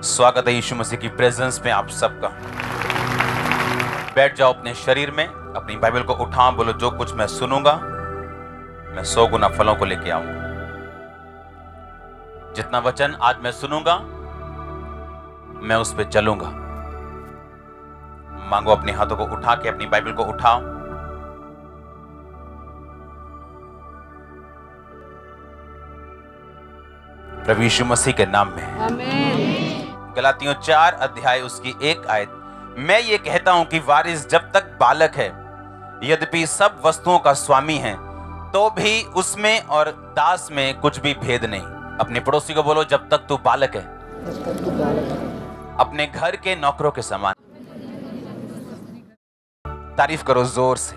स्वागत है यीशु मसीह की प्रेजेंस में आप सबका। बैठ जाओ अपने शरीर में, अपनी बाइबल को उठाओ, बोलो जो कुछ मैं सुनूंगा मैं 100 गुना फलों को लेके आऊंगा। जितना वचन आज मैं सुनूंगा मैं उस पे चलूंगा। मांगो, अपने हाथों को उठा के अपनी बाइबल को उठाओ। प्रभु यीशु मसीह के नाम में आमीन। गलातियों 4 अध्याय उसकी 1 आयत, मैं ये कहता हूं कि वारिस जब तक बालक है, यद्यपि सब वस्तुओं का स्वामी है, तो भी उसमें और दास में कुछ भी भेद नहीं। अपने पड़ोसी को बोलो, जब तक तू बालक है अपने घर के नौकरों के समान। तारीफ करो जोर से।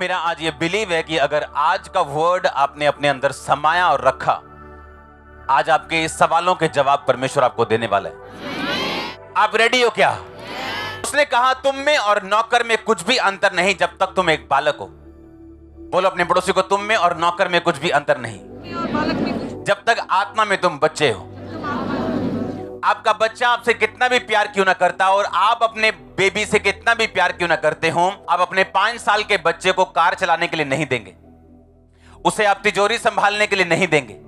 मेरा आज ये बिलीव है कि अगर आज का वर्ड आपने अपने अंदर समाया और रखा, आज आपके इस सवालों के जवाब परमेश्वर आपको देने वाला है। आप रेडी हो क्या? उसने कहा तुम में और नौकर में कुछ भी अंतर नहीं जब तक तुम एक बालक हो। बोलो अपने पड़ोसी को, तुम में और नौकर में कुछ भी अंतर नहीं जब तक आत्मा में तुम बच्चे हो। आपका बच्चा आपसे कितना भी प्यार क्यों ना करता और आप अपने बेबी से कितना भी प्यार क्यों ना करते हो, आप अपने 5 साल के बच्चे को कार चलाने के लिए नहीं देंगे, उसे आप तिजोरी संभालने के लिए नहीं देंगे,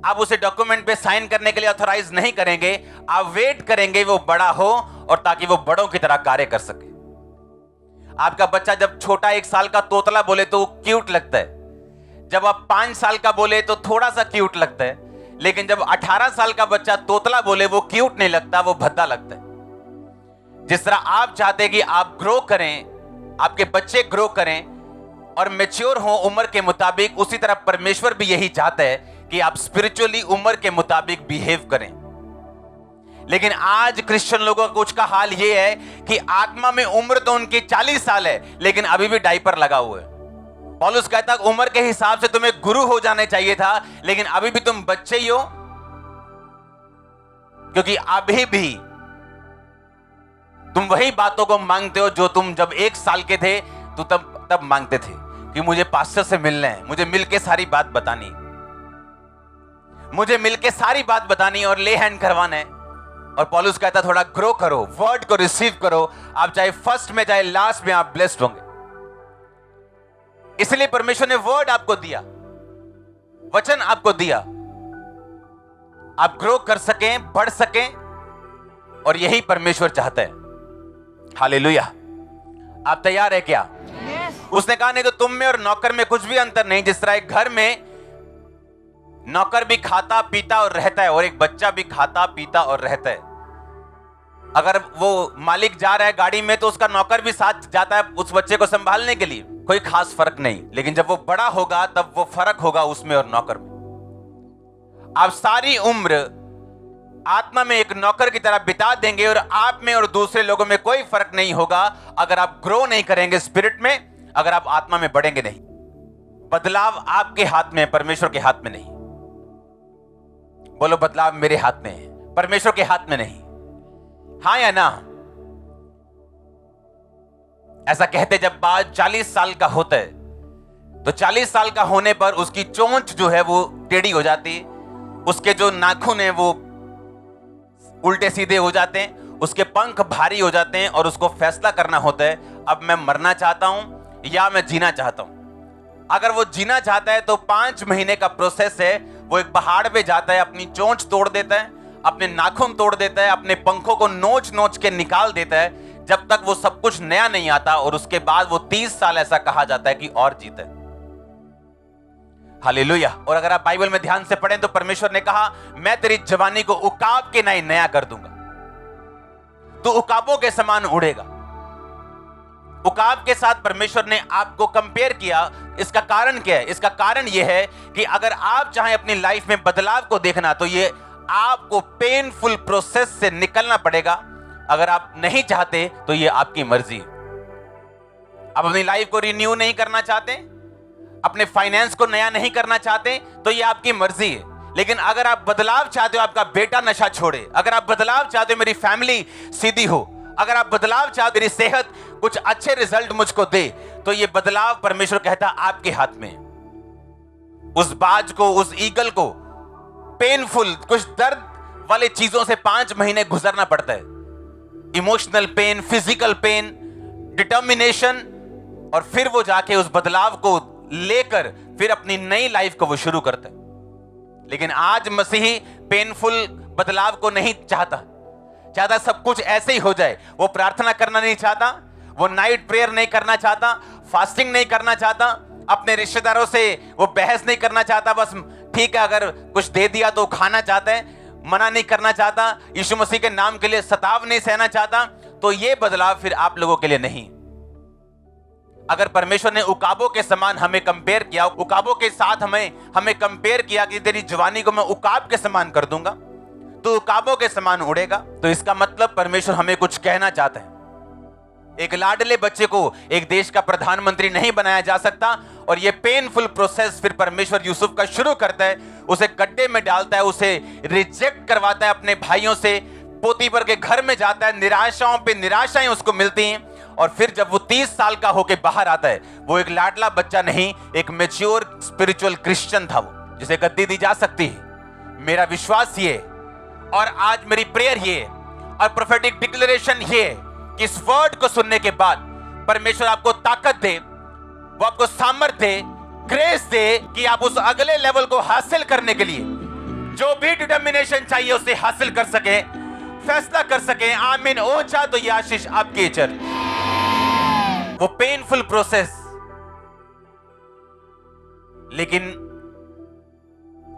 आप उसे डॉक्यूमेंट पे साइन करने के लिए ऑथराइज नहीं करेंगे। आप वेट करेंगे वो बड़ा हो और ताकि वो बड़ों की तरह कार्य कर सके। आपका बच्चा जब छोटा 1 साल का तोतला बोले तो वो क्यूट लगता है, जब आप 5 साल का बोले तो थोड़ा सा क्यूट लगता है, लेकिन जब 18 साल का बच्चा तोतला बोले वो क्यूट नहीं लगता, वो भद्दा लगता है। जिस तरह आप चाहते हैं कि आप ग्रो करें, आपके बच्चे ग्रो करें और मैच्योर हो उम्र के मुताबिक, उसी तरह परमेश्वर भी यही चाहता है कि आप स्पिरिचुअली उम्र के मुताबिक बिहेव करें। लेकिन आज क्रिश्चियन लोगों का कुछ का हाल यह है कि आत्मा में उम्र तो उनकी 40 साल है, लेकिन अभी भी डायपर लगा हुआ है। पौलुस कहता है उम्र के हिसाब से तुम्हें गुरु हो जाने चाहिए था, लेकिन अभी भी तुम बच्चे ही हो, क्योंकि अभी भी तुम वही बातों को मांगते हो जो तुम जब 1 साल के थे तो तब मांगते थे कि मुझे पास्टर से मिलना है, मुझे मिलके सारी बात बतानी, मुझे मिलके सारी बात बतानी और ले हैंड करवाना है। और पौलुस कहता थोड़ा ग्रो करो, वर्ड को रिसीव करो, आप चाहे फर्स्ट में चाहे लास्ट में आप ब्लेस्ड होंगे। इसलिए परमेश्वर ने वर्ड आपको दिया, वचन आपको दिया, आप ग्रो कर सकें, बढ़ सकें, और यही परमेश्वर चाहता है। हालेलुया। आप तैयार है क्या? उसने कहा नहीं तो तुम में और नौकर में कुछ भी अंतर नहीं। जिस तरह एक घर में नौकर भी खाता पीता और रहता है और एक बच्चा भी खाता पीता और रहता है, अगर वो मालिक जा रहा है गाड़ी में तो उसका नौकर भी साथ जाता है उस बच्चे को संभालने के लिए, कोई खास फर्क नहीं। लेकिन जब वो बड़ा होगा तब वो फर्क होगा उसमें और नौकर में। आप सारी उम्र आत्मा में एक नौकर की तरह बिता देंगे और आप में और दूसरे लोगों में कोई फर्क नहीं होगा अगर आप ग्रो नहीं करेंगे स्पिरिट में, अगर आप आत्मा में बढ़ेंगे नहीं। बदलाव आपके हाथ में है, परमेश्वर के हाथ में नहीं। बोलो बदलाव मेरे हाथ में है, परमेश्वर के हाथ में नहीं। हाँ या ना? ऐसा कहते जब बात 40 साल का होता है तो 40 साल का होने पर उसकी चोंच जो है वो टेढ़ी हो जाती है, उसके जो नाखून है वो उल्टे सीधे हो जाते हैं, उसके पंख भारी हो जाते हैं और उसको फैसला करना होता है अब मैं मरना चाहता हूं या मैं जीना चाहता हूं। अगर वो जीना चाहता है तो 5 महीने का प्रोसेस है, वो एक पहाड़ पे जाता है, अपनी चोंच तोड़ देता है, अपने नाखून तोड़ देता है, अपने पंखों को नोच नोच के निकाल देता है, जब तक वो सब कुछ नया नहीं आता। और उसके बाद वो 30 साल ऐसा कहा जाता है कि और जीता है। हालेलुया। और अगर आप बाइबल में ध्यान से पढ़ें तो परमेश्वर ने कहा मैं तेरी जवानी को उकाब के नहीं नया कर दूंगा, तो उकाबों के समान उड़ेगा। उकाब के साथ परमेश्वर ने आपको कंपेयर किया। इसका कारण क्या है? इसका कारण यह है कि अगर आप चाहें अपनी लाइफ में बदलाव को देखना तो ये आपको पेनफुल प्रोसेस से निकलना पड़ेगा। अगर आप नहीं चाहते तो ये आपकी मर्जी है। आप अपनी लाइफ को रिन्यू नहीं करना चाहते, अपने फाइनेंस को नया नहीं करना चाहते तो ये आपकी मर्जी है। लेकिन अगर आप बदलाव चाहते हो, आपका बेटा नशा छोड़े, अगर आप बदलाव चाहते हो मेरी फैमिली सीधी हो, अगर आप बदलाव चाहते हो मेरी सेहत कुछ अच्छे रिजल्ट मुझको दे, तो ये बदलाव परमेश्वर कहता आपके हाथ में। उस बाज को, उस ईगल को पेनफुल, कुछ दर्द वाले चीजों से 5 महीने गुजरना पड़ता है। Emotional pain, physical pain, determination, और फिर वो जाके उस बदलाव को लेकर फिर अपनी नई लाइफ को वो शुरू करता है। लेकिन आज मसीही पेनफुल बदलाव को नहीं चाहता सब कुछ ऐसे ही हो जाए। वो प्रार्थना करना नहीं चाहता, वो नाइट प्रेयर नहीं करना चाहता, फास्टिंग नहीं करना चाहता, अपने रिश्तेदारों से वो बहस नहीं करना चाहता, बस ठीक है अगर कुछ दे दिया तो खाना चाहता है, मना नहीं करना चाहता, यीशु मसीह के नाम के लिए सताव नहीं सहना चाहता। तो ये बदलाव फिर आप लोगों के लिए नहीं। अगर परमेश्वर ने उकाबों के समान हमें कंपेयर किया, उकाबों के साथ हमें कंपेयर किया कि तेरी जवानी को मैं उकाब के समान कर दूंगा, तो उकाबों के समान उड़ेगा, तो इसका मतलब परमेश्वर हमें कुछ कहना चाहता है। एक लाडले बच्चे को एक देश का प्रधानमंत्री नहीं बनाया जा सकता, और ये पेनफुल प्रोसेस फिर परमेश्वर यूसुफ का शुरू करता है, उसे गड्ढे में डालता है, उसे रिजेक्ट करवाता है अपने भाइयों से, पोतीफर के घर में जाता है, निराशाओं पे निराशाएं उसको मिलती हैं, और फिर जब वो 30 साल का होके बाहर आता है, वो एक लाडला बच्चा नहीं, एक मैच्योर स्पिरिचुअल क्रिश्चियन था, वो जिसे गद्दी दी जा सकती है। मेरा विश्वास ये, और आज मेरी प्रेयर ये, और प्रोफेटिक डिक्लेरेशन ये कि इस वर्ड को सुनने के बाद परमेश्वर आपको ताकत दे, वो आपको सामर्थ्य दे, ग्रेस दे कि आप उस अगले लेवल को हासिल करने के लिए जो भी डिटर्मिनेशन चाहिए उसे हासिल कर सके, फैसला कर सके। आमीन। ओ चाह तो ये आशीष आपकी चल। वो पेनफुल प्रोसेस, लेकिन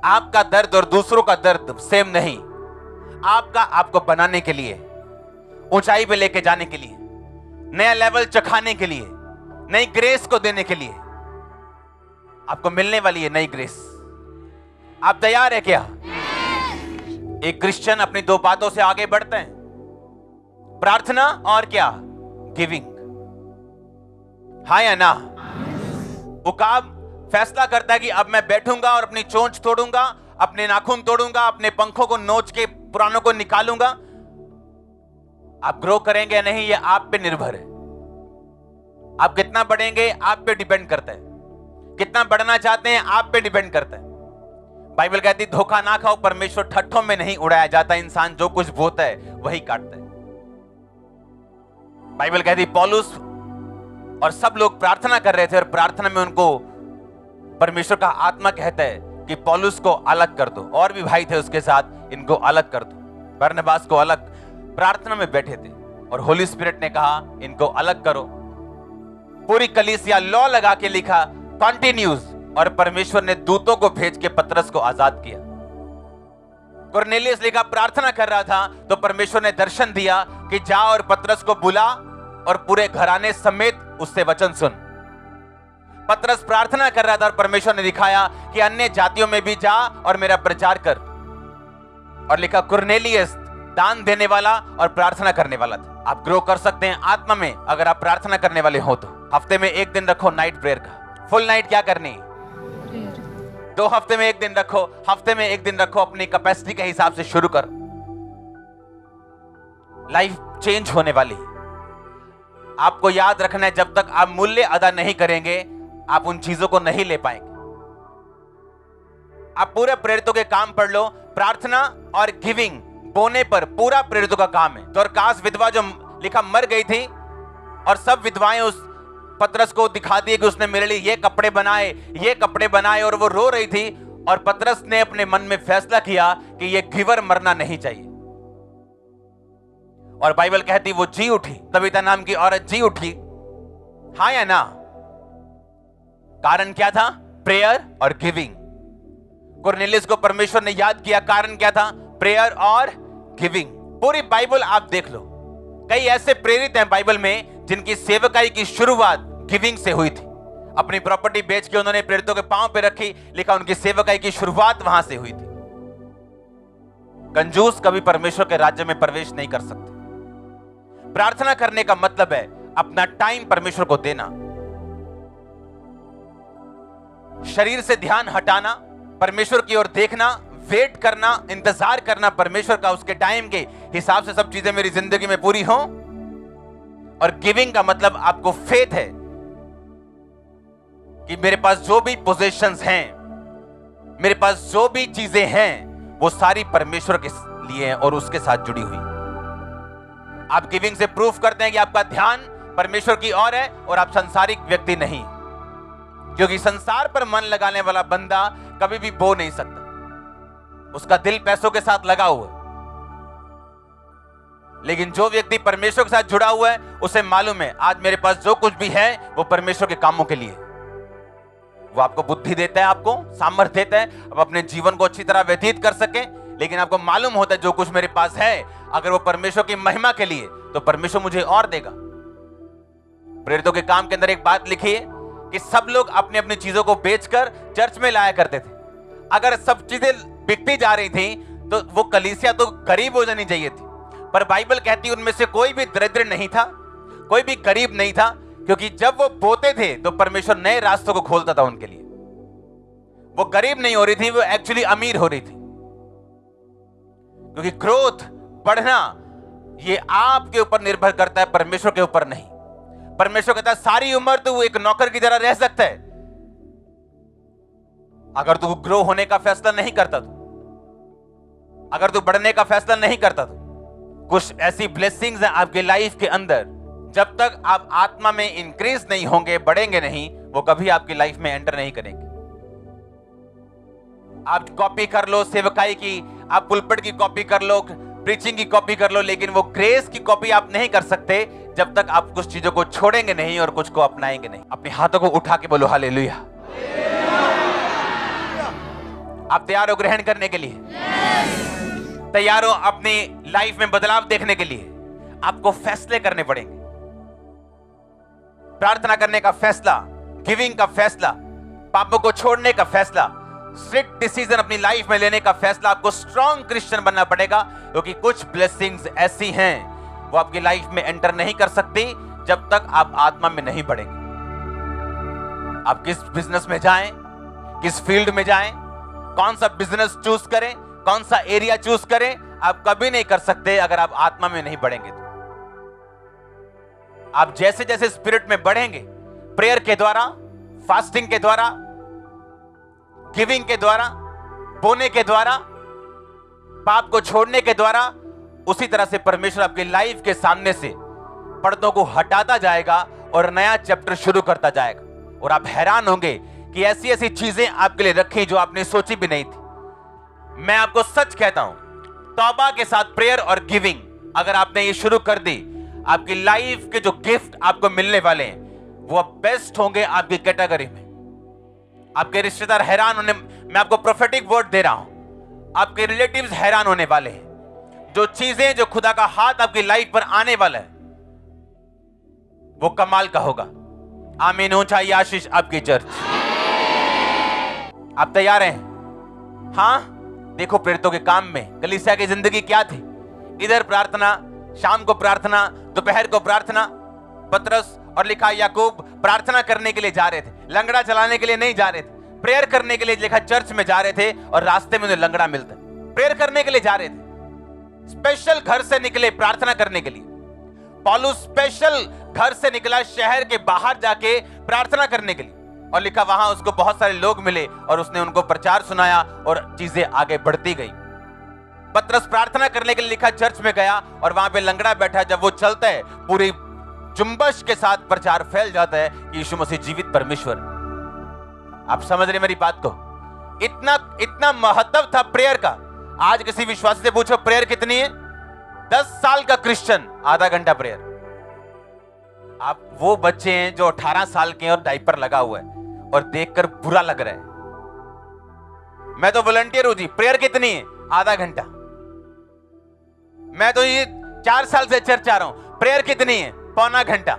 आपका दर्द और दूसरों का दर्द सेम नहीं। आपको बनाने के लिए, ऊंचाई पे लेके जाने के लिए, नया लेवल चखाने के लिए, नई ग्रेस को देने के लिए आपको मिलने वाली है नई ग्रेस। आप तैयार है क्या? एक क्रिश्चियन अपनी 2 बातों से आगे बढ़ते हैं, प्रार्थना और क्या? गिविंग। हाँ या ना? उकाब फैसला करता है कि अब मैं बैठूंगा और अपनी चोंच तोड़ूंगा, अपने नाखून तोड़ूंगा, अपने पंखों को नोच के पुरानों को निकालूंगा। आप ग्रो करेंगे या नहीं ये आप पे निर्भर है। आप कितना बढ़ेंगे आप पे डिपेंड करता है, कितना बढ़ना चाहते हैं आप पे डिपेंड करता है। बाइबल कहती धोखा ना खाओ, परमेश्वर ठट्ठों में नहीं उड़ाया जाता, इंसान जो कुछ बोता है वही काटता है। बाइबल कहती पौलुस और सब लोग प्रार्थना कर रहे थे, और प्रार्थना में उनको परमेश्वर का आत्मा कहता है कि पौलुस को अलग कर दो, और भी भाई थे उसके साथ, इनको अलग कर दो। बरनबास को अलग, प्रार्थना में बैठे थे और होली स्पिरिट ने कहा इनको अलग करो। पूरी कलीसिया लॉ लगा के लिखा कंटिन्यूज, और परमेश्वर ने दूतों को भेज के पतरस को आजाद किया। कुरनेलियस लिखा प्रार्थना कर रहा था तो परमेश्वर ने दर्शन दिया कि जा और पतरस को बुला और पूरे घराने समेत उससे वचन सुन। पतरस प्रार्थना कर रहा था और परमेश्वर ने दिखाया कि अन्य जातियों में भी जा और मेरा प्रचार कर। और लिखा कुरनेलियस दान देने वाला और प्रार्थना करने वाला था। आप ग्रो कर सकते हैं आत्मा में अगर आप प्रार्थना करने वाले हो तो। हफ्ते में 1 दिन रखो नाइट प्रेयर का, फुल नाइट क्या करनी, 2 हफ्ते में 1 दिन रखो, हफ्ते में 1 दिन रखो, अपनी कैपेसिटी के हिसाब से शुरू कर। लाइफ चेंज होने वाली। आपको याद रखना है जब तक आप मूल्य अदा नहीं करेंगे आप उन चीजों को नहीं ले पाएंगे। आप पूरे प्रेरितों के काम पढ़ लो, प्रार्थना और गिविंग बोने पर पूरा प्रेरितों का काम है। दोरकास विधवा जो लिखा मर गई थी और सब विधवाएं उस पतरस को दिखा दिए कि उसने मेरे लिए ये कपड़े बनाए और वो रो रही थी, और पतरस ने अपने मन में फैसला किया कि ये गिवर मरना नहीं चाहिए। और बाइबल कहती वो जी उठी, तबीता नाम की औरत जी उठी। हाँ या ना? कारण क्या था? प्रेयर और गिविंग। कुरनेलियस को परमेश्वर ने याद किया, कारण क्या था? प्रेयर और गिविंग। पूरी बाइबल आप देख लो, कई ऐसे प्रेरित हैं बाइबल में जिनकी सेवकाई की शुरुआत गिविंग से हुई थी। अपनी प्रॉपर्टी बेच के उन्होंने प्रेरितों के पांव पे रखी, लिखा उनकी सेवकाई की शुरुआत वहां से हुई थी। कंजूस कभी परमेश्वर के राज्य में प्रवेश नहीं कर सकते। प्रार्थना करने का मतलब है अपना टाइम परमेश्वर को देना, शरीर से ध्यान हटाना, परमेश्वर की ओर देखना, वेट करना, इंतजार करना परमेश्वर का, उसके टाइम के हिसाब से सब चीजें मेरी जिंदगी में पूरी हो। और गिविंग का मतलब आपको फेथ है कि मेरे पास जो भी पोजीशंस हैं, मेरे पास जो भी चीजें हैं, वो सारी परमेश्वर के लिए है और उसके साथ जुड़ी हुई। आप गिविंग से प्रूफ करते हैं कि आपका ध्यान परमेश्वर की ओर है और आप संसारिक व्यक्ति नहीं, क्योंकि संसार पर मन लगाने वाला बंदा कभी भी बो नहीं सकता, उसका दिल पैसों के साथ लगा हुआ है। लेकिन जो व्यक्ति परमेश्वर के साथ जुड़ा हुआ है उसे मालूम है आज मेरे पास जो कुछ भी है वो परमेश्वर के कामों के लिए। वो आपको बुद्धि देता है, आपको सामर्थ्य देता है, आप अपने जीवन को अच्छी तरह व्यतीत कर सके। लेकिन आपको मालूम होता है जो कुछ मेरे पास है अगर वो परमेश्वर की महिमा के लिए तो परमेश्वर मुझे और देगा। प्रेरितों के काम के अंदर एक बात लिखी है कि सब लोग अपनी अपनी चीजों को बेचकर चर्च में लाया करते थे। अगर सब चीजें बिकती जा रही थी तो वो कलीसिया तो गरीब हो जानी चाहिए थी, पर बाइबल कहती है उनमें से कोई भी दरिद्र नहीं था, कोई भी गरीब नहीं था, क्योंकि जब वो बोते थे तो परमेश्वर नए रास्तों को खोलता था उनके लिए। वो गरीब नहीं हो रही थी, वो एक्चुअली अमीर हो रही थी, क्योंकि ग्रोथ बढ़ना ये आपके ऊपर निर्भर करता है, परमेश्वर के ऊपर नहीं। परमेश्वर कहता है सारी उम्र तू एक नौकर की तरह रह सकता है अगर तू ग्रो होने का फैसला नहीं करता, तो अगर तू बढ़ने का फैसला नहीं करता, तो कुछ ऐसी ब्लेसिंग्स हैं आपके लाइफ के अंदर, जब तक आप आत्मा में इंक्रीज नहीं होंगे, बढ़ेंगे नहीं, वो कभी आपकी लाइफ में एंटर नहीं करेंगे। आप कॉपी कर लो सेवकाई की, आप पुलपिट की कॉपी कर लो, प्रीचिंग की कॉपी कर लो, लेकिन वो ग्रेस की कॉपी आप नहीं कर सकते जब तक आप कुछ चीजों को छोड़ेंगे नहीं और कुछ को अपनाएंगे नहीं। अपने हाथों को उठा के बोलो हालेलुया। आप तैयार हो ग्रहण करने के लिए? तैयार हो अपनी लाइफ में बदलाव देखने के लिए? आपको फैसले करने पड़ेंगे, प्रार्थना करने का फैसला, गिविंग का फैसला, पापों को छोड़ने का फैसला, स्ट्रिक्ट डिसीजन अपनी लाइफ में लेने का फैसला। आपको स्ट्रॉन्ग क्रिश्चियन बनना पड़ेगा, क्योंकि कुछ ब्लेसिंग्स ऐसी हैं वो आपकी लाइफ में एंटर नहीं कर सकती जब तक आप आत्मा में नहीं बढ़ेंगे। आप किस बिजनेस में जाएं, किस फील्ड में जाएं, कौन सा बिजनेस चूज करें, कौन सा एरिया चूज करें, आप कभी नहीं कर सकते अगर आप आत्मा में नहीं बढ़ेंगे। तो आप जैसे जैसे स्पिरिट में बढ़ेंगे, प्रेयर के द्वारा, फास्टिंग के द्वारा, गिविंग के द्वारा, बोने के द्वारा, पाप को छोड़ने के द्वारा, उसी तरह से परमेश्वर आपकी लाइफ के सामने से पर्दों को हटाता जाएगा और नया चैप्टर शुरू करता जाएगा। और आप हैरान होंगे कि ऐसी ऐसी चीजें आपके लिए रखी जो आपने सोची भी नहीं थी। मैं आपको सच कहता हूं, तौबा के साथ प्रेयर और गिविंग अगर आपने ये शुरू कर दी, आपकी लाइफ के जो गिफ्ट आपको मिलने वाले हैं वो बेस्ट होंगे आपकी कैटेगरी में। आपके रिश्तेदार हैरान होने, मैं आपको प्रोफेटिक वर्ड दे रहा हूं, आपके रिलेटिव्स हैरान होने वाले हैं। जो चीजें, जो खुदा का हाथ आपकी लाइफ पर आने वाला है वो कमाल का होगा। आमीन। ऊंचाई आशीष आपकी चर्च। आप तैयार हैं? हां। देखो प्रेरितों के काम में कलीसिया की जिंदगी क्या थी। इधर प्रार्थना, शाम को प्रार्थना, दोपहर को प्रार्थना। पतरस और लिखा याकूब प्रार्थना करने के लिए जा रहे थे, लंगड़ा चलाने के लिए नहीं जा रहे थे, प्रेयर करने के लिए लिखा चर्च में जा रहे थे और रास्ते में उन्हें लंगड़ा मिलता है। प्रेयर करने के लिए जा रहे थे, स्पेशल घर से निकले प्रार्थना करने के लिए। पौलुस स्पेशल घर से निकला शहर के बाहर जाके प्रार्थना करने के लिए, और लिखा वहां उसको बहुत सारे लोग मिले और उसने उनको प्रचार सुनाया और चीजें आगे बढ़ती गई। पतरस प्रार्थना करने के लिए लिखा चर्च में गया और वहां पे लंगड़ा बैठा, जब वो चलता है पूरी जुम्बश के साथ प्रचार फैल जाता है कि यीशु मसीह जीवित परमेश्वर। आप समझ रहे मेरी बात को? इतना इतना महत्व था प्रेयर का। आज किसी विश्वासी से पूछो प्रेयर कितनी है, 10 साल का क्रिश्चियन आधा घंटा प्रेयर। आप वो बच्चे हैं जो 18 साल के हैं और डायपर लगा हुआ है और देखकर बुरा लग रहा है। मैं तो वॉलंटियर हूं जी, प्रेयर कितनी है? आधा घंटा। मैं तो ये 4 साल से चर्च आ रहा हूं, प्रेयर कितनी है? पौना घंटा।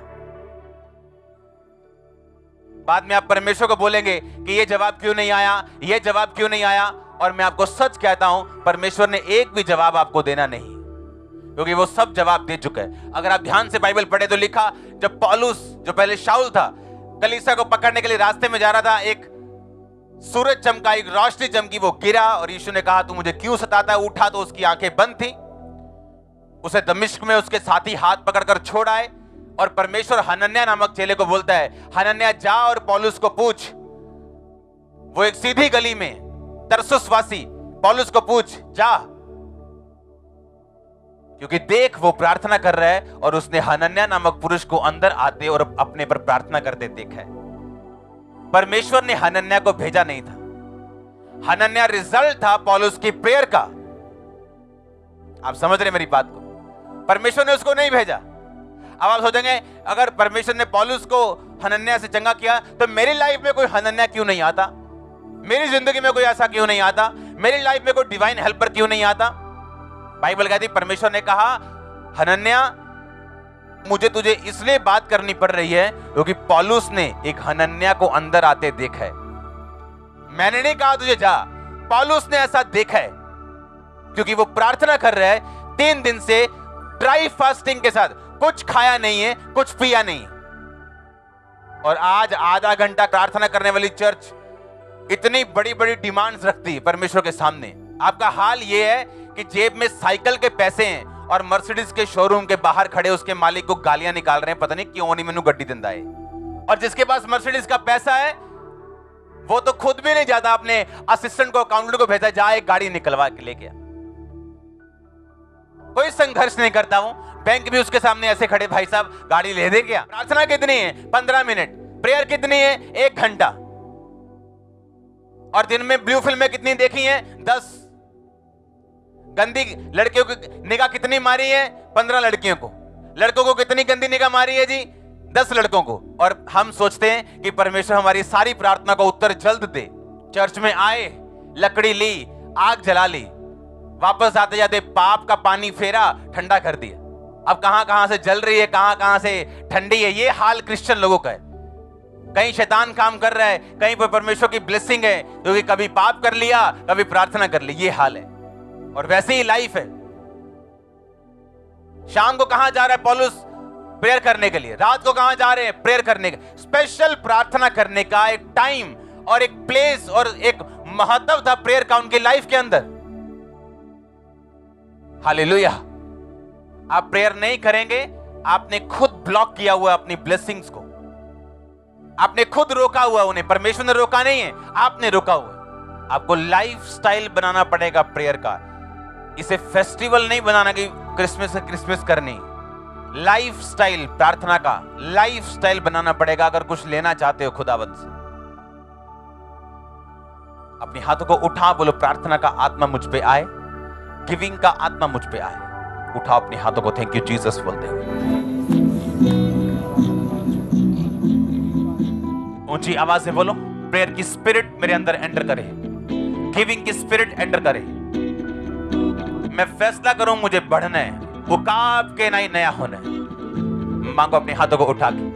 बाद में आप परमेश्वर को बोलेंगे कि ये जवाब क्यों नहीं आया, ये जवाब क्यों नहीं आया। और मैं आपको सच कहता हूं, परमेश्वर ने एक भी जवाब आपको देना नहीं, क्योंकि वो सब जवाब दे चुका है। अगर आप ध्यान से बाइबल पढ़े तो लिखा, जब पौलुस, जो पहले शाऊल था, कलीसिया को पकड़ने के लिए रास्ते में जा रहा था, एक सूरज चमका, एक रोशनी चमकी, वो गिरा और यीशु ने कहा तू मुझे क्यों सताता है? उठा तो उसकी आंखें बंद थी। उसे दमिश्क में उसके साथी हाथ पकड़कर छोड़ आए और परमेश्वर हनन्याह नामक चेले को बोलता है, हनन्याह जा और पौलुस को पूछ। वो एक सीधी गली में तरसुस वासी पौलुस को पूछ जा, क्योंकि देख वो प्रार्थना कर रहा है और उसने हनन्याह नामक पुरुष को अंदर आते और अपने पर प्रार्थना करते देखा है। परमेश्वर ने हनन्याह को भेजा नहीं था, हनन्याह रिजल्ट था पौलुस की प्रेयर का। आप समझ रहे मेरी बात को? परमेश्वर ने उसको नहीं भेजा। अब आप सोचेंगे अगर परमेश्वर ने पौलुस को हनन्याह से चंगा किया तो मेरी लाइफ में कोई हनन्याह क्यों नहीं आता, मेरी जिंदगी में कोई ऐसा क्यों नहीं आता, मेरी लाइफ में कोई डिवाइन हेल्पर क्यों नहीं आता? बाइबल कहती परमेश्वर ने कहा हनन्याह मुझे तुझे इसलिए बात करनी पड़ रही है क्योंकि पौलुस ने एक हनन्याह को अंदर आते देखा है। मैंने नहीं कहा तुझे जा, पौलुस ने ऐसा देखा है क्योंकि वो प्रार्थना कर रहा है 3 दिन से ड्राई फास्टिंग के साथ, कुछ खाया नहीं है, कुछ पिया नहीं। और आज आधा घंटा प्रार्थना करने वाली चर्च इतनी बड़ी बड़ी डिमांड्स रखती है परमेश्वर के सामने। आपका हाल यह है कि जेब में साइकिल के पैसे हैं और मर्सिडीज के शोरूम के बाहर खड़े उसके मालिक को गालियां निकाल रहे हैं, पता नहीं क्यों नहीं मैनू गड्डी दिंदा है। और जिसके पास मर्सिडीज का पैसा है वो तो खुद भी नहीं जाता, अपने असिस्टेंट को, अकाउंटेंट को भेजा, जा एक गाड़ी निकलवा के लेके आ। कोई संघर्ष नहीं करता हूं, बैंक भी उसके सामने ऐसे खड़े, भाई साहब गाड़ी ले दे क्या? प्रार्थना कितनी है? 15 मिनट। प्रेयर कितनी है? 1 घंटा। और दिन में ब्लू फिल्में कितनी देखी हैं? 10। गंदी लड़कियों की निगाह कितनी मारी है? 15 लड़कियों को। लड़कों को कितनी गंदी निगाह मारी है जी? 10 लड़कों को। और हम सोचते हैं कि परमेश्वर हमारी सारी प्रार्थना को उत्तर जल्द दे। चर्च में आए, लकड़ी ली, आग जला ली, वापस आते जाते पाप का पानी फेरा, ठंडा कर दिया। अब कहां कहां से जल रही है, कहां कहां से ठंडी है। ये हाल क्रिश्चियन लोगों का है। कहीं शैतान काम कर रहा है, कहीं पर परमेश्वर की ब्लेसिंग है, क्योंकि कभी पाप कर लिया, कभी प्रार्थना कर ली। ये हाल है और वैसे ही लाइफ है। शाम को कहां जा रहा है पौलुस? प्रेयर करने के लिए। रात को कहां जा रहे हैं? प्रेयर करने के। स्पेशल प्रार्थना करने का एक टाइम और एक प्लेस और एक महत्व था प्रेयर का उनकी लाइफ के अंदर। हालेलुया। आप प्रेयर नहीं करेंगे, आपने खुद ब्लॉक किया हुआ अपनी ब्लेसिंग्स को, आपने खुद रोका हुआ उन्हें। परमेश्वर ने रोका नहीं है, आपने रोका हुआ। आपको लाइफ स्टाइल बनाना पड़ेगा प्रेयर का। इसे फेस्टिवल नहीं बनाना कि क्रिसमस करनी। लाइफ स्टाइल प्रार्थना का लाइफ स्टाइल बनाना पड़ेगा अगर कुछ लेना चाहते हो खुदावंद से। अपने हाथों को उठा, बोलो प्रार्थना का आत्मा मुझ पे आए, गिविंग का आत्मा मुझ पे आए। उठाओ अपने हाथों को, थैंक यू जीसस बोलते हुए ऊंची आवाज से बोलो, प्रेयर की स्पिरिट मेरे अंदर एंटर करे, गिविंग की स्पिरिट एंटर करे। मैं फैसला करूं मुझे बढ़ना है, उकाब के नहीं नया होना है। मांगो अपने हाथों को उठा के।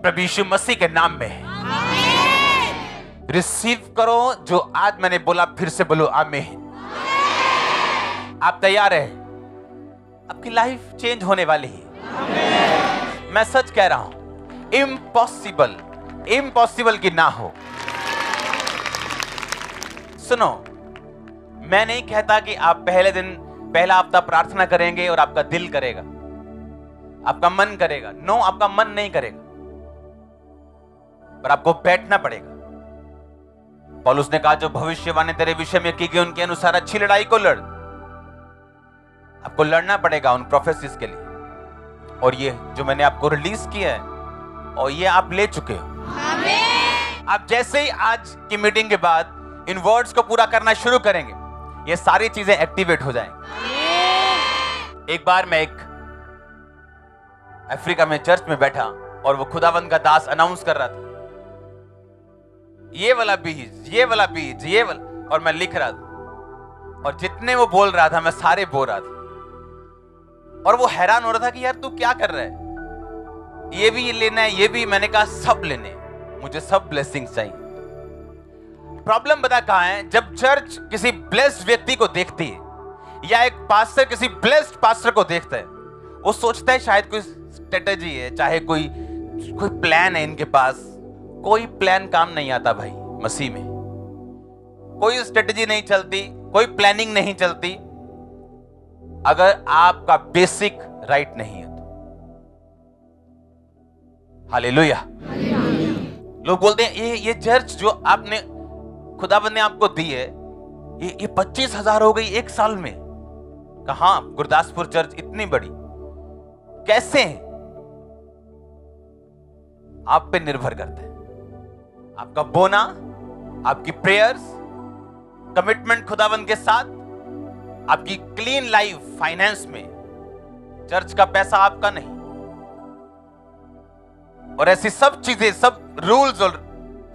प्रभु यीशु मसीह के नाम में रिसीव करो जो आज मैंने बोला, फिर से बोलो आमीन। आप तैयार हैं? आपकी लाइफ चेंज होने वाली है। मैं सच कह रहा हूं, इम्पॉसिबल की ना हो। सुनो, मैं नहीं कहता कि आप पहला हफ्ता प्रार्थना करेंगे और आपका दिल करेगा, आपका मन करेगा। नो, आपका मन नहीं करेगा, पर आपको बैठना पड़ेगा। पौलुस ने कहा जो भविष्यवाणी तेरे विषय में की गई उनके अनुसार अच्छी लड़ाई को लड़। आपको लड़ना पड़ेगा उन प्रोफेसीज के लिए। और ये जो मैंने आपको रिलीज किया है और ये आप ले चुके हो। आप जैसे ही आज की मीटिंग के बाद इन वर्ड्स को पूरा करना शुरू करेंगे, ये सारी चीजें एक्टिवेट हो जाएंगी। एक बार मैं एक अफ्रीका में चर्च में बैठा और वो खुदावंद का दास अनाउंस कर रहा था, ये वाला बीज, ये वाला बीज, ये वाला, और मैं लिख रहा था। और जितने वो बोल रहा था मैं सारे बोल रहा था। और वो हैरान हो रहा था कि यार तू क्या कर रहा है, ये भी लेना है, ये भी। मैंने कहा सब लेने, मुझे सब ब्लेसिंग्स चाहिए। प्रॉब्लम बता कहां है? जब चर्च किसी ब्लेस्ड व्यक्ति को देखती है या एक पास्टर किसी ब्लेस्ड पास्टर को देखता है, वो सोचता है शायद कोई स्ट्रेटेजी है, चाहे कोई प्लान है इनके पास। कोई प्लान काम नहीं आता भाई मसीह में। कोई स्ट्रेटेजी नहीं चलती, कोई प्लानिंग नहीं चलती अगर आपका बेसिक राइट नहीं है तो। हालेलुया। लोग बोलते हैं ये चर्च जो आपने खुदाबंद ने आपको दी है, ये 25,000 हो गई एक साल में। कहां? गुरदासपुर चर्च इतनी बड़ी कैसे? आप पे निर्भर करता है आपका बोना, आपकी प्रेयर्स, कमिटमेंट खुदाबंद के साथ, आपकी क्लीन लाइफ फाइनेंस में। चर्च का पैसा आपका नहीं। और ऐसी सब चीजें, सब रूल्स और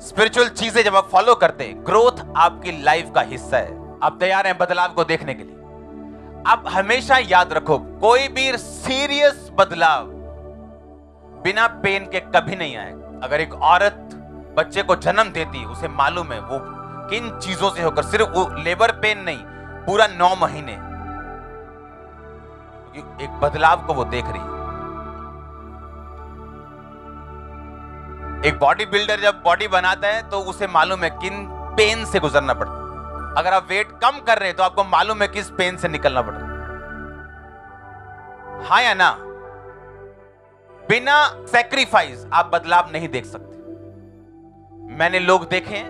स्पिरिचुअल चीजें जब आप फॉलो करते हैं, ग्रोथ आपकी लाइफ का हिस्सा है। आप तैयार हैं बदलाव को देखने के लिए? आप हमेशा याद रखो, कोई भी सीरियस बदलाव बिना पेन के कभी नहीं आएगा। अगर एक औरत बच्चे को जन्म देती है, उसे मालूम है वो किन चीजों से होकर, सिर्फ वो लेबर पेन नहीं, पूरा 9 महीने, क्योंकि एक बदलाव को वो देख रही है। एक बॉडी बिल्डर जब बॉडी बनाता है तो उसे मालूम है किन पेन से गुजरना पड़ता है। अगर आप वेट कम कर रहे हैं तो आपको मालूम है किस पेन से निकलना पड़ रहा है। हाँ या ना? बिना सैक्रिफाइस आप बदलाव नहीं देख सकते। मैंने लोग देखे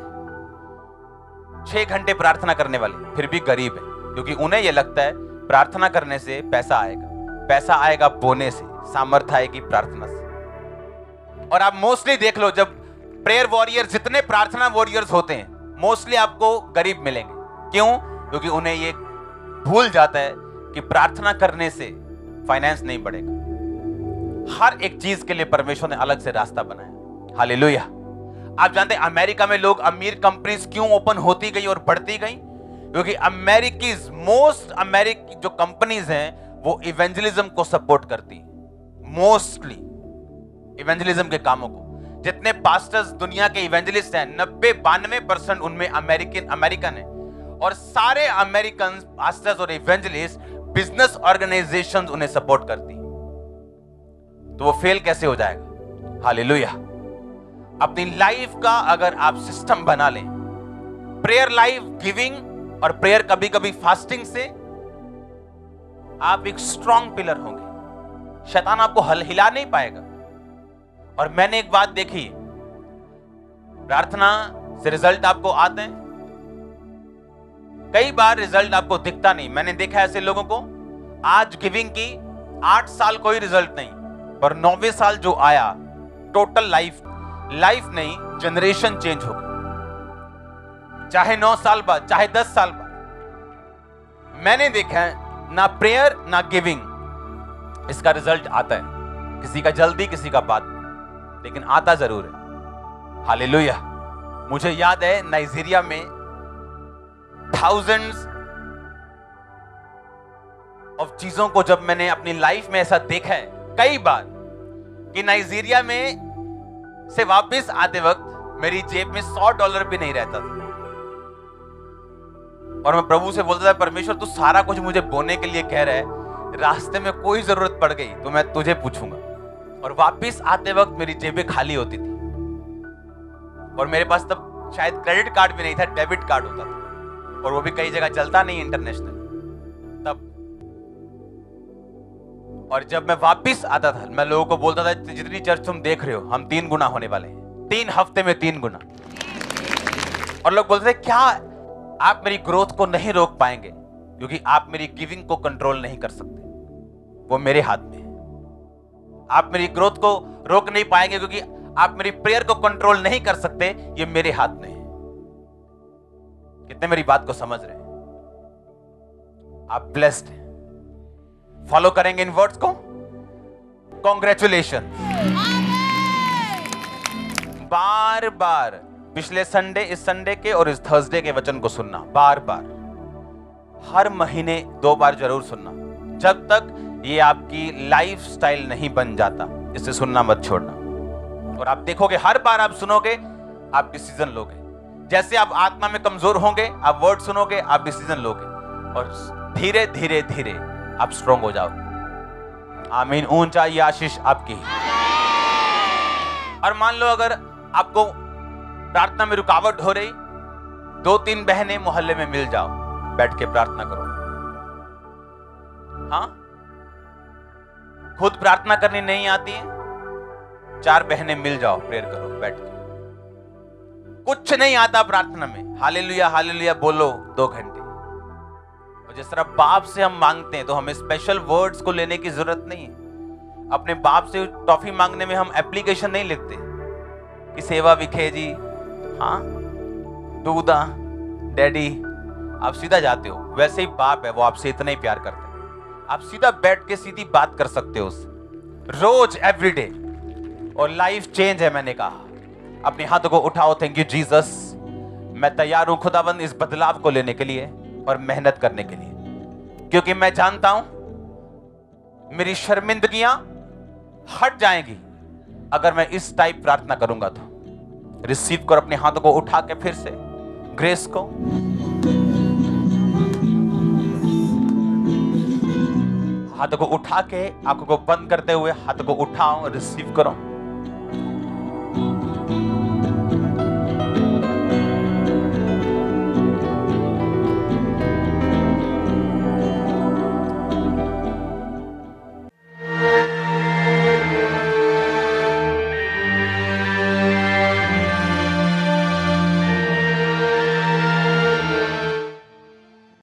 6 घंटे प्रार्थना करने वाले फिर भी गरीब है, क्योंकि उन्हें यह लगता है प्रार्थना करने से पैसा आएगा। पैसा आएगा बोने से, सामर्थ्य आएगी प्रार्थना से। और आप मोस्टली देख लो, जब प्रेयर वॉरियर्स, जितने प्रार्थना वॉरियर्स होते हैं, मोस्टली आपको गरीब मिलेंगे। क्यों? क्योंकि उन्हें ये भूल जाता है कि प्रार्थना करने से फाइनेंस नहीं बढ़ेगा। हर एक चीज के लिए परमेश्वर ने अलग से रास्ता बनाया। हालेलुया। आप जानते हैं अमेरिका में लोग, अमीर कंपनीज क्यों ओपन होती गई और बढ़ती गई? क्योंकि अमेरिकी जो कंपनीज हैं वो इवेंजलिज्म को सपोर्ट करती, मोस्टली इवेंजलिज्म के कामों को। जितने पास्टर्स दुनिया के इवेंजलिस्ट हैं, 90-92% उनमें अमेरिकन है। और सारे अमेरिकन पास्टर्स और इवेंजलिस्ट, बिजनेस ऑर्गेनाइजेशंस उन्हें सपोर्ट करती, तो वो फेल कैसे हो जाएगा? हालेलुया। अपनी लाइफ का अगर आप सिस्टम बना लें, प्रेयर लाइफ, गिविंग और प्रेयर, कभी कभी फास्टिंग से, आप एक स्ट्रॉन्ग पिलर होंगे। शैतान आपको हिला नहीं पाएगा। और मैंने एक बात देखी, प्रार्थना से रिजल्ट आपको आते हैं, कई बार रिजल्ट आपको दिखता नहीं। मैंने देखा ऐसे लोगों को, आज गिविंग की 8 साल कोई रिजल्ट नहीं, पर 9वें साल जो आया, टोटल लाइफ नहीं, जनरेशन चेंज हो गई। चाहे 9 साल बाद, चाहे 10 साल बाद। मैंने देखा है ना प्रेयर ना गिविंग, इसका रिजल्ट आता है। किसी का जल्दी, किसी का बाद, लेकिन आता जरूर है। हालेलुया। मुझे याद है नाइजीरिया में thousands ऑफ चीजों को जब मैंने अपनी लाइफ में ऐसा देखा है कई बार, कि नाइजीरिया में से वापस आते वक्त मेरी जेब में $100 भी नहीं रहता था। और मैं प्रभु से बोलता था, परमेश्वर तू सारा कुछ मुझे बोने के लिए कह रहा है, रास्ते में कोई जरूरत पड़ गई तो मैं तुझे पूछूंगा। और वापस आते वक्त मेरी जेबें खाली होती थी, और मेरे पास तब शायद क्रेडिट कार्ड भी नहीं था, डेबिट कार्ड होता था, और वो भी कई जगह चलता नहीं इंटरनेशनल तब। और जब मैं वापस आता था, मैं लोगों को बोलता था, जितनी चर्च तुम देख रहे हो, हम 3 गुना होने वाले हैं, 3 हफ्ते में 3 गुना। और लोग बोलते थे, क्या आप मेरी ग्रोथ को नहीं रोक पाएंगे? क्योंकि आप मेरी गिविंग को कंट्रोल नहीं कर सकते, वो मेरे हाथ में है। आप मेरी ग्रोथ को रोक नहीं पाएंगे क्योंकि आप मेरी प्रेयर को कंट्रोल नहीं कर सकते, ये मेरे हाथ में है। कितने मेरी बात को समझ रहे हैं? आप ब्लेस्ड हैं। फॉलो करेंगे इन वर्ड्स को? कॉन्ग्रेचुलेशन। बार बार पिछले संडे, इस संडे के और इस थर्सडे के वचन को सुनना, बार बार, हर महीने 2 बार जरूर सुनना, जब तक ये आपकी लाइफस्टाइल नहीं बन जाता। इसे सुनना मत छोड़ना। और आप देखोगे, हर बार आप सुनोगे, आप डिसीजन लोगे। जैसे आप आत्मा में कमजोर होंगे, आप वर्ड सुनोगे, आप डिसीजन लोगे और धीरे धीरे धीरे आप स्ट्रांग हो जाओगे। आमीन। ऊंचा ये आशीष आपकी। और मान लो अगर आपको प्रार्थना में रुकावट हो रही, 2-3 बहनें मोहल्ले में मिल जाओ, बैठ के प्रार्थना करो। हाँ, खुद प्रार्थना करनी नहीं आती है, 4 बहनें मिल जाओ, प्रेयर करो बैठ के। कुछ नहीं आता प्रार्थना में, हालेलुया हालेलुया बोलो 2 घंटे। और जिस तरह बाप से हम मांगते हैं तो हमें स्पेशल वर्ड्स को लेने की जरूरत नहीं है। अपने बाप से टॉफी मांगने में हम एप्लीकेशन नहीं लिखते कि सेवा विखे जी, हाँ दूधा डैडी, आप सीधा जाते हो। वैसे ही बाप है, वो आपसे इतना ही प्यार करते हैं। आप सीधा बैठ के सीधी बात कर सकते हो उससे, रोज एवरीडे, और लाइफ चेंज है। मैंने कहा अपने हाथों को उठाओ। थैंक यू जीसस, मैं तैयार हूं खुदाबंद इस बदलाव को लेने के लिए और मेहनत करने के लिए, क्योंकि मैं जानता हूं मेरी शर्मिंदगियां हट जाएंगी अगर मैं इस टाइप प्रार्थना करूंगा। तो रिसीव कर अपने हाथों को उठा के फिर से ग्रेस को, हाथों को उठा के, आंखों को बंद करते हुए हाथों को उठाओ, रिसीव करो।